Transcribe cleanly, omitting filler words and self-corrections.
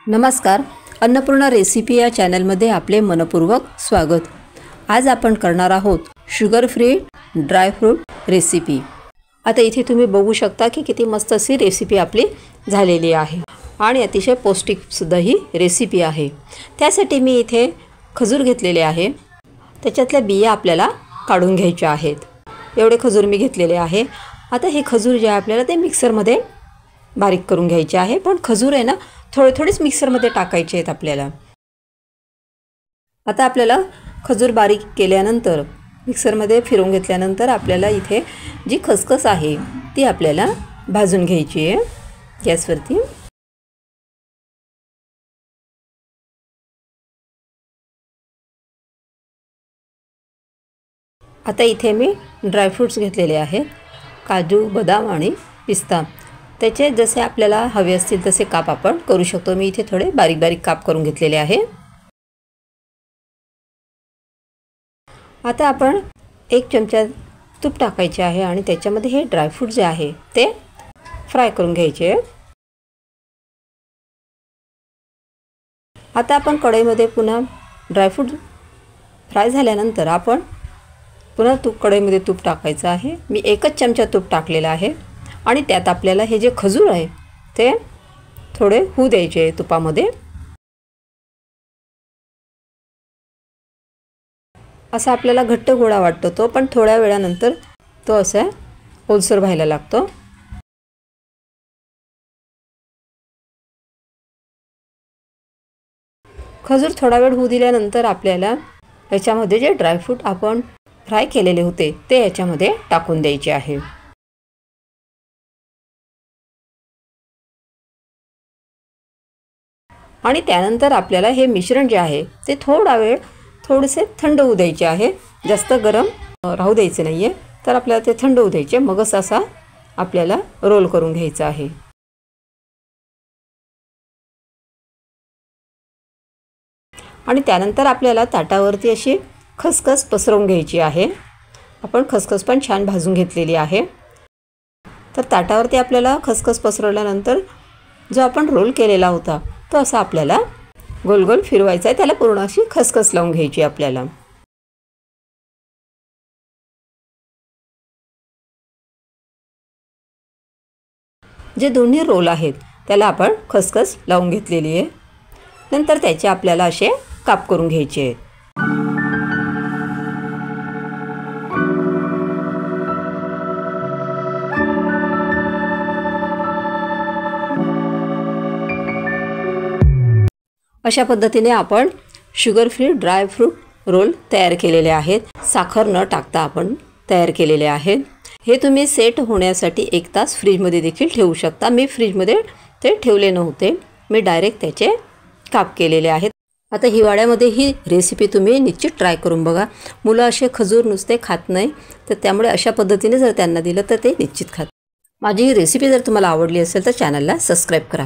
नमस्कार, अन्नपूर्णा रेसिपी या चॅनलमध्ये आपले मनपूर्वक स्वागत। आज आपण करणार आहोत शुगर फ्री ड्रायफ्रूट रेसिपी। आता इथे तुम्ही बघू शकता की किती मस्त अशी रेसिपी आपली झालेली आहे आणि अतिशय पौष्टिक सुद्धा ही रेसिपी आहे। त्यासाठी मी इथे खजूर घेतलेले आहे, त्याच्यातल्या बिया आपल्याला काढून घ्यायच्या आहेत। एवढे खजूर मी घेतलेले आहे। आता हे खजूर जे आपल्याला ते मिक्सरमध्ये बारीक करून घ्यायचे आहे, पण खजूर आहे ना थोडेच मिक्सरमध्ये टाकायचे आहेत आपल्याला। आता आपल्याला खजूर बारीक केल्यानंतर मिक्सरमध्ये फिरवून घेतल्यानंतर आपल्याला इथे जी खसखस आहे ती आपल्याला भाजून घ्यायची आहे गॅसवरती। आता इथे मी ड्रायफ्रूट्स घेतलेले आहेत, काजू, बदाम आणि पिस्ता। त्याचे जसे आपल्याला हवे असतील तसे काप आपण करू शकतो। मी इथे थोडे बारीक काप करून घेतलेले आहे। आता आपण 1 चमचा तूप टाकायचे आहे आणि त्याच्यामध्ये हे ड्रायफ्रूट जे आहे ते फ्राय करून घ्यायचे। आता आपण कढईमध्ये पुन्हा ड्रायफ्रूट फ्राय झाल्यानंतर आपण पुन्हा कढईमध्ये तूप टाकायचं आहे। मी 1च चमचा तूप टाकलेला आहे आणि त्यात आपल्याला हे जे खजूर आहे ते थोडे होऊ द्यायचे तुपामध्ये। असा आपल्याला घट्ट गोळा वाटतो तो, पण थोड्या वेळानंतर तो असा ओलसर व्हायला लागतो। खजूर थोडा वेळ होऊ दिल्यानंतर आपल्याला याच्यामध्ये जे ड्रायफ्रूट आपण फ्राय केलेले होते ते याच्यामध्ये टाकून द्यायचे आहे। आणि त्यानंतर आपल्याला हे मिश्रण जे आहे ते थोडा वेळ थोडेसे थंड होऊ द्यायचे आहे। जास्त गरम राहू द्यायचे नाहीये, तर आपल्याला ते थंड होऊ द्यायचे। मगच असा आपल्याला रोल करून घ्यायचा आहे। आणि त्यानंतर आपल्याला ताटावरती अशी खसखस पसरवून घ्यायची आहे। आपण खसखस पण छान भाजून घेतलेली आहे। तर ताटावरती आपल्याला खसखस पसरवल्यानंतर जो आपण रोल केलेला होता तो असा आपल्याला गोल गोल फिरवायचा आहे। त्याला पूर्ण अशी खसखस लावून घ्यायची आपल्याला। जे दोन्ही रोल आहेत त्याला आपण खसखस लावून घेतलेली आहे। नंतर त्याचे आपल्याला असे काप करून घ्यायचे आहेत। अशा पद्धतीने आपण शुगर फ्री ड्रायफ्रूट रोल तयार केलेले आहेत। साखर न टाकता आपण तयार केलेले आहेत। हे तुम्ही सेट होण्यासाठी 1 तास फ्रीजमध्ये देखील ठेवू शकता। मी फ्रीजमध्ये ते ठेवले नव्हते, मी डायरेक्ट त्याचे काप केलेले आहेत। आता हिवाळ्यामध्ये ही रेसिपी तुम्ही निश्चित ट्राय करून बघा। मुलं असे खजूर नुसते खात नाही, तर त्यामुळे अशा पद्धतीने जर त्यांना दिलं तर ते निश्चित खातात। माझी ही रेसिपी जर तुम्हाला आवडली असेल तर चॅनलला सबस्क्राईब करा।